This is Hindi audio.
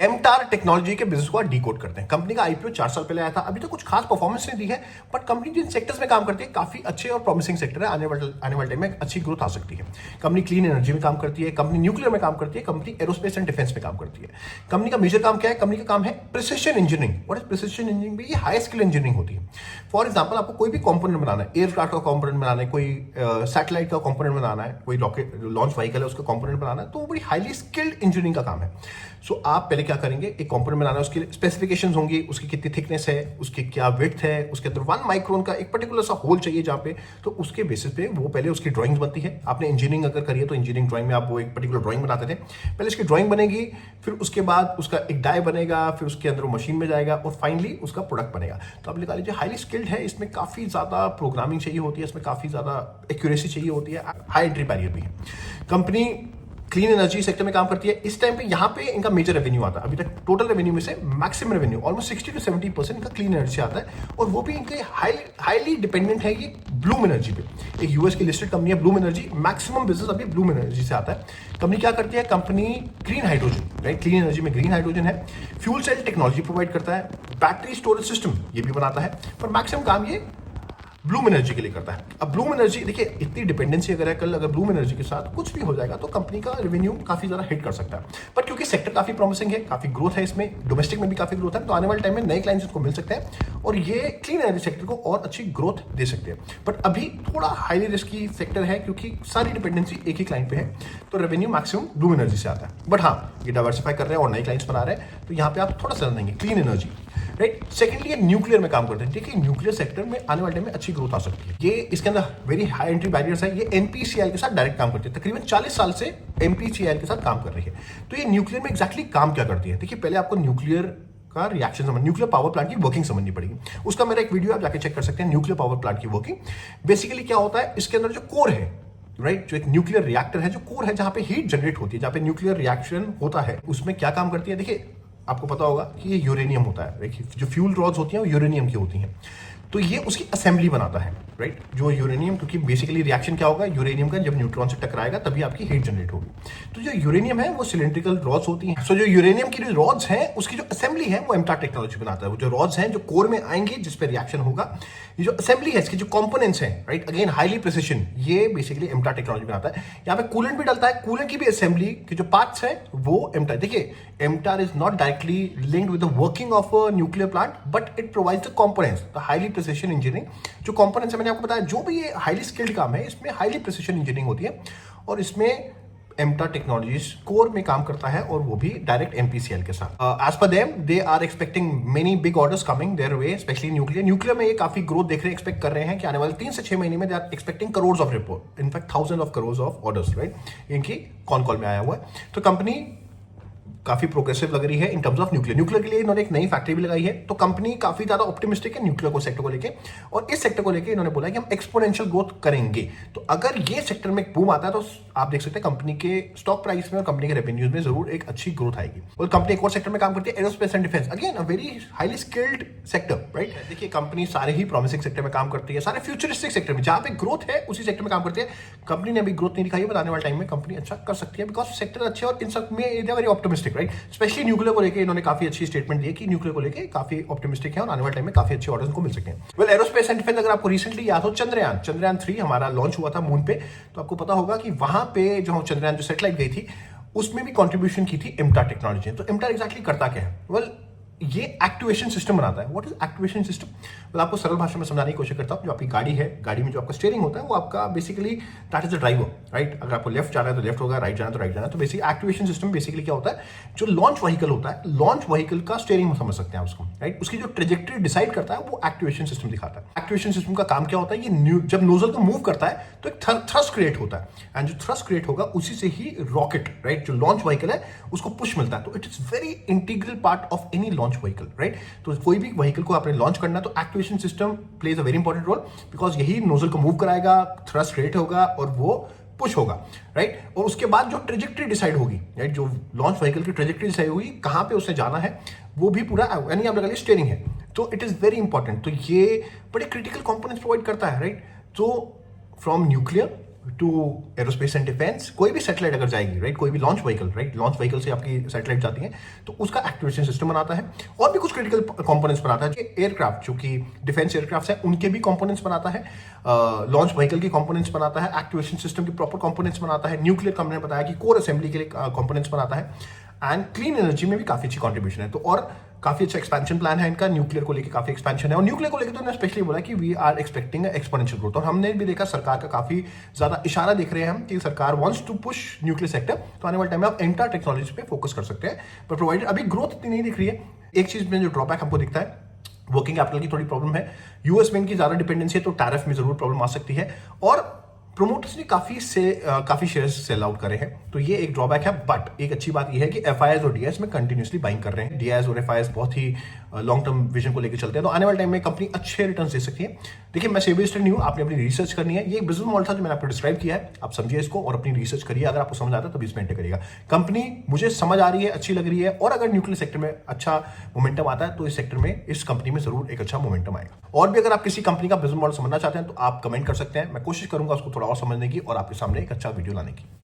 एमटार टेक्नोलॉजी के बिजनेस को डीकोड करते हैं। कंपनी का आईपीओ 4 साल पहले आया था, अभी तो कुछ खास परफॉर्मेंस नहीं दी है, बट कंपनी जिन सेक्टर्स में काम करती है काफी अच्छे और प्रॉमिसिंग सेक्टर है। आने वाले टाइम में अच्छी ग्रोथ आ सकती है। कंपनी क्लीन एनर्जी में काम करती है, कंपनी न्यूक्लियर में काम करती है, कंपनी एरोस्पेस एंड डिफेंस में काम करती है। कंपनी का मेजर काम क्या है? कंपनी का काम है precision engineering. What is precision engineering? ये हाई स्किल इंजीनियरिंग होती है। फॉर एग्जाम्पल, आपको कोई भी कंपोनेंट बनाना है, एयरक्राफ्ट का कंपोनेंट बनाना है, कोई सैटेलाइट का कंपोनेंट बनाना है, कोई रॉकेट लॉन्च व्हीकल है उसका कंपोनेंट बनाना है, तो वो बड़ी हाईली स्किल्ड इंजीनियरिंग का काम है। सो आप पहले क्या करेंगे? एक कंपोनेंट बनाना है, उसकी स्पेसिफिकेशंस होंगी, उसकी कितनी थिकनेस है, उसकी क्या विड्थ है, उसके अंदर 1 माइक्रोन का एक पर्टिकुलर सा होल चाहिए जहाँ पे, तो उसके बेसिस पे वो पहले उसकी ड्राइंग्स बनती है। आपने इंजीनियरिंग अगर करी है तो इंजीनियरिंग ड्राइंग में आप वो एक पर्टिकुलर ड्राइंग बनाते थे। पहले इसकी ड्राइंग बनेगी, फिर उसके बाद उसका एक डाई बनेगा, फिर उसके अंदर वो मशीन में जाएगा और फाइनली उसका प्रोडक्ट बनेगा। तो आप लिखा लीजिए हाईली स्किल्ड है, इसमें काफी ज्यादा प्रोग्रामिंग चाहिए होती है, इसमें काफी ज्यादा एक्यूरेसी चाहिए होती है, हाई एंट्री बैरियर भी है। कंपनी क्लीन एनर्जी सेक्टर में काम करती है। इस टाइम पे यहाँ पे इनका मेजर रेवेन्यू आता है। अभी तक टोटल रेवेन्यू में से मैक्सिमम रेवेन्यू ऑलमोस्ट 60 to 70% इनका क्लीन एनर्जी से आता है, और वो भी इनके हाईली डिपेंडेंट है ये ब्लूम एनर्जी पे। एक यूएस की लिस्टेड कंपनी है ब्लूम एनर्जी, मैक्सिमम बिजनेस अभी ब्लूम एनर्जी से आता है। कंपनी क्या करती है? Company green hydrogen, right, clean energy में ग्रीन हाइड्रोजन है, फ्यूल सेल टेक्नोलॉजी प्रोवाइड करता है, बैटरी स्टोरेज सिस्टम ये भी बनाता है, पर मैक्सिमम काम ये ब्लूम एनर्जी के लिए करता है। अब ब्लूम एनर्जी देखिए, इतनी डिपेंडेंसी अगर है, कल अगर ब्लूम एनर्जी के साथ कुछ भी हो जाएगा तो कंपनी का रेवेन्यू काफी ज्यादा हिट कर सकता है। बट क्योंकि सेक्टर काफी प्रॉमिसिंग है, काफी ग्रोथ है इसमें, डोमेस्टिक में भी काफी ग्रोथ है, तो आने वाले टाइम में नए क्लाइंट्स इसको मिल सकते हैं और ये क्लीन एनर्जी सेक्टर को और अच्छी ग्रोथ दे सकते हैं। बट अभी थोड़ा हाईली रिस्की सेक्टर है क्योंकि सारी डिपेंडेंसी एक ही क्लाइंट पे है, तो रेवेन्यू मैक्सिमम ब्लूम एनर्जी से आता है। बट हाँ, ये डाइवर्सिफाई कर रहे हैं और नए क्लाइंट्स बना रहे हैं, तो यहाँ पे आप थोड़ा सा देंगे क्लीन एनर्जी, राइट। सेकेंडली, ये न्यूक्लियर में काम करते हैं। ठीक है, न्यूक्लियर सेक्टर में आने वाले टाइम में अच्छी ग्रोथ आ सकती है। ये इसके अंदर वेरी हाई एंट्री बैरियर्स है। ये एनपीसीआईएल के साथ डायरेक्ट काम करती है, तकरीबन 40 साल से एनपीसीआईएल के साथ काम कर रही है। तो ये न्यूक्लियर में एग्जैक्टली काम क्या करती है? देखिए, पहले आपको न्यूक्लियर का रिएक्शन समझ, न्यूक्लियर पावर प्लांट की वर्किंग समझनी पड़ेगी। उसका मेरा एक वीडियो आप जाके चेक कर सकते हैं, न्यूक्लियर पावर प्लांट की वर्किंग। बेसिकली क्या होता है, इसके अंदर जो कोर है, राइट, जो एक न्यूक्लियर रिएक्टर है, जो कोर है, जहां पे हीट जनरेट होती है, जहां पे न्यूक्लियर रिएक्शन होता है, उसमें क्या काम करती है? देखिए, आपको पता होगा कि ये यूरेनियम होता है, देखिए जो फ्यूल रॉड्स होती हैं वो यूरेनियम की होती हैं, तो ये उसकी असेंबली बनाता है, राइट। जो यूरेनियम, क्योंकि बेसिकली रिएक्शन क्या होगा, यूरेनियम का जब न्यूट्रॉन से टकराएगा तभी आपकी हीट जनरेट होगी। तो जो यूरेनियम है वो सिलेंड्रिकल रॉड्स होती हैं। सो जो यूरेनियम की जो रॉड्स हैं उसकी जो असेंबली है वो एमटार टेक्नोलॉजी बनाता है। वो जो रॉड्स हैं जो कोर में आएंगे, जिस पे रिएक्शन होगा, ये जो असेंबली है, इसके जो कंपोनेंट्स हैं, राइट, अगेन हाईली प्रिसिशन, ये बेसिकली एमटार टेक्नोलॉजी बनाता है। यहाँ पे कूलेंट भी डलता है, कूलेंट की भी असेंबली के जो पार्ट्स हैं वो एमटार। देखिए, MTAR is not directly linked with the working of a nuclear plant, but it provides the components, the highly precision engineering. जो कंपोनेंट्स है, मैंने आपको बताया, जो भी ये हाईली स्किल्ड काम है, इसमें हाईली प्रिसिशन इंजीनियरिंग होती है, और इसमें एमटार टेक्नोलॉजीज कोर में काम करता है, और वो भी डायरेक्ट एनपीसीएल के साथ। As per them, they are expecting many big orders coming their way, especially nuclear में ये काफी ग्रोथ देख रहे हैं, एक्सपेक्ट कर रहे हैं कि आने वाले 3 से 6 महीने में they are expecting crore of report, in fact thousand of crore of orders, right, इनकी कॉन कॉल में आया हुआ है। तो कंपनी काफी प्रोग्रेसिव लग रही है in terms of nuclear. Nuclear के लिए इन्होंने एक नई फैक्ट्री भी लगाई है, तो कंपनी काफी ज्यादा ऑप्टिमिस्टिक है न्यूक्लियर को सेक्टर को लेके, और इस सेक्टर को लेके इन्होंने बोला कि हम एक्सपोनेंशियल ग्रोथ करेंगे। तो अगर ये सेक्टर में बूम आता है तो आप देख सकते हैं कंपनी के स्टॉक प्राइस में और कंपनी के रेवेन्यूज में जरूर एक अच्छी ग्रोथ आएगी। और कंपनी एक और सेक्टर में काम करती है, aerospace and defence, again a very highly skilled sector, right. देखिए, कंपनी सारे ही प्रॉमिसिंग सेक्टर में काम करती है, सारे फ्यूचरिस्टिक सेक्टर में, जहां पे ग्रोथ है उसी सेक्टर में काम करती है। कंपनी ने अभी ग्रोथ नहीं दिखाई है, बताने वाले टाइम में कंपनी अच्छा कर सकती है, बिकॉज सेक्टर अच्छे और इन सब में they are very optimistic, right. Especially nuclear को लेके इन्होंने काफी अच्छी स्टेटमेंट दी कि न्यूक्लियर को लेके काफी ऑप्टिमिस्टिक है और आने वाले टाइम में काफी अच्छे ऑर्डर्स को मिल सकते हैं। वेल, एरोस्पेस एंड डिफेंस, अगर आपको रिसेंटली याद हो, चंद्रयान 3 हमारा लॉन्च हुआ था मून पे, तो आपको पता होगा कि वहां पे जो चंद्रयान जो सैटेलाइट गई थी, उसमें भी कंट्रीब्यूशन की थी एमटार टेक्नोलॉजी। तो एमटार एग्जैक्टली करता क्या है? वेल, ये एक्टिवेशन सिस्टम बनाता है। What is activation system? मैं आपको सरल भाषा में समझाने की कोशिश करता हूँ। जो आपकी गाड़ी है, गाड़ी में जो आपका स्टीयरिंग होता है, वो आपका basically that is the driver, right. अगर आपको लेफ्ट जाना है तो लेफ्ट होगा, राइट जाना है तो राइट जाना है। तो बेसिक एक्टिवेशन सिस्टम बेसिकली क्या होता है, जो लॉन्च व्हीकल होता है, लॉन्च व्हीकल का स्टीयरिंग समझ सकते हैं उसको, राइट। उसकी जो ट्रेजेक्टरी डिसाइड करता है वो एक्टिवेशन सिस्टम दिखाता है। एक्टिवेशन सिस्टम का काम क्या होता है, ये जब नोजल को मूव करता है तो एक थ्रस्ट क्रिएट होता है, एंड जो थ्रस्ट क्रिएट होगा उसी से ही रॉकेट, राइट, जो लॉन्च व्हीकल है उसको पुश मिलता है। तो it is very integral part of any launch vehicle, right. तो कोई भी व्हीकल को आपने लॉन्च करना, तो activation system plays a very important role, because यही नोजल को मूव कराएगा, थ्रस्ट क्रिएट होगा और वो पुश होगा, राइट। और उसके बाद जो ट्रेजेक्टरी डिसाइड होगी, राइट, जो लॉन्च व्हीकल की ट्रेजेक्टरी डिसाइड होगी, कहां पे उसे जाना है, वो भी पूरा, यानी आप लगा लीजिए स्टीयरिंग है, तो इट इज वेरी इंपॉर्टेंट। तो ये बड़े क्रिटिकल कंपोनेंट्स प्रोवाइड करता है, राइट। तो from nuclear to aerospace and defence, कोई भी सैटेलाइट अगर जाएगी, राइट, कोई भी launch vehicle, right, launch vehicle से आपकी सैटेलाइट जाती है तो उसका एक्टिवेशन सिस्टम बनाता है और भी कुछ क्रिटिकल कंपोनेंट्स बनाता है। एयरक्राफ्ट जो कि डिफेंस एयरक्राफ्ट है उनके भी कंपोनेंट्स बनाता है, लॉन्च व्हीकल के कंपोनेंट्स बनाता है, एक्टिवेशन सिस्टम के प्रॉपर कंपोनेंट्स बनाता है, न्यूक्लियर कंपनी ने बताया कि कोर असेंबली के लिए कंपोनेंट्स बनाता है, एंड क्लीन एनर्जी में भी काफी अच्छी कॉन्ट्रीब्यूशन है। तो और काफी अच्छा एक्सपेंशन प्लान है इनका, न्यूक्लियर को लेकर काफी एक्सपेंशन है, और न्यूक्लियर को लेकर तो उन्होंने स्पेशली बोला कि we are expecting exponential growth. और हमने भी देखा सरकार का काफी ज्यादा इशारा देख रहे हैं हम कि सरकार wants to push nuclear sector, तो आने वाले टाइम में आप एंटा टेक्नोलॉजी पे फोकस कर सकते हैं, पर प्रोवाइडेड अभी ग्रोथ इतनी नहीं दिख रही है। एक चीज में जो ड्रॉबैक हमको दिखता है, वर्किंग कैपिटल की थोड़ी प्रॉब्लम है, यूएस में इनकी ज्यादा डिपेंडेंसी है, तो टैरिफ में जरूर प्रॉब्लम आ सकती है, और प्रोमोटर्स ने काफी शेयर्स सेल आउट करे हैं, तो ये एक ड्रॉबैक है। बट एक अच्छी बात ये है कि एफआईएस और डीआईएस में कंटिन्यूसली बाइंग कर रहे हैं। डीआईएस और एफआईएस बहुत ही लॉन्ग टर्म विजन को लेकर चलते हैं, तो आने वाले टाइम में कंपनी अच्छे रिटर्न्स दे सकती है। देखिए, मैं सेबी लिस्टेड नहीं हूं, आपने अपनी रिसर्च करनी है। ये एक बिजनेस मॉडल था जो मैंने आपको डिस्क्राइब किया है, आप समझिए इसको और अपनी रिसर्च करिए। अगर आपको समझ आता है तभी इसमें एंटर करिएगा। कंपनी मुझे समझ आ रही है, अच्छी लग रही है, और अगर न्यूक्लियर सेक्टर में अच्छा मोमेंटम आता है तो इस सेक्टर में, इस कंपनी में जरूर एक अच्छा मोमेंटम आएगा। और भी अगर आप किसी कंपनी का बिजनेस मॉडल समझना चाहते हैं तो आप कमेंट कर सकते हैं, मैं कोशिश करूंगा उसको थोड़ा और समझने की और आपके सामने एक अच्छा वीडियो लाने की।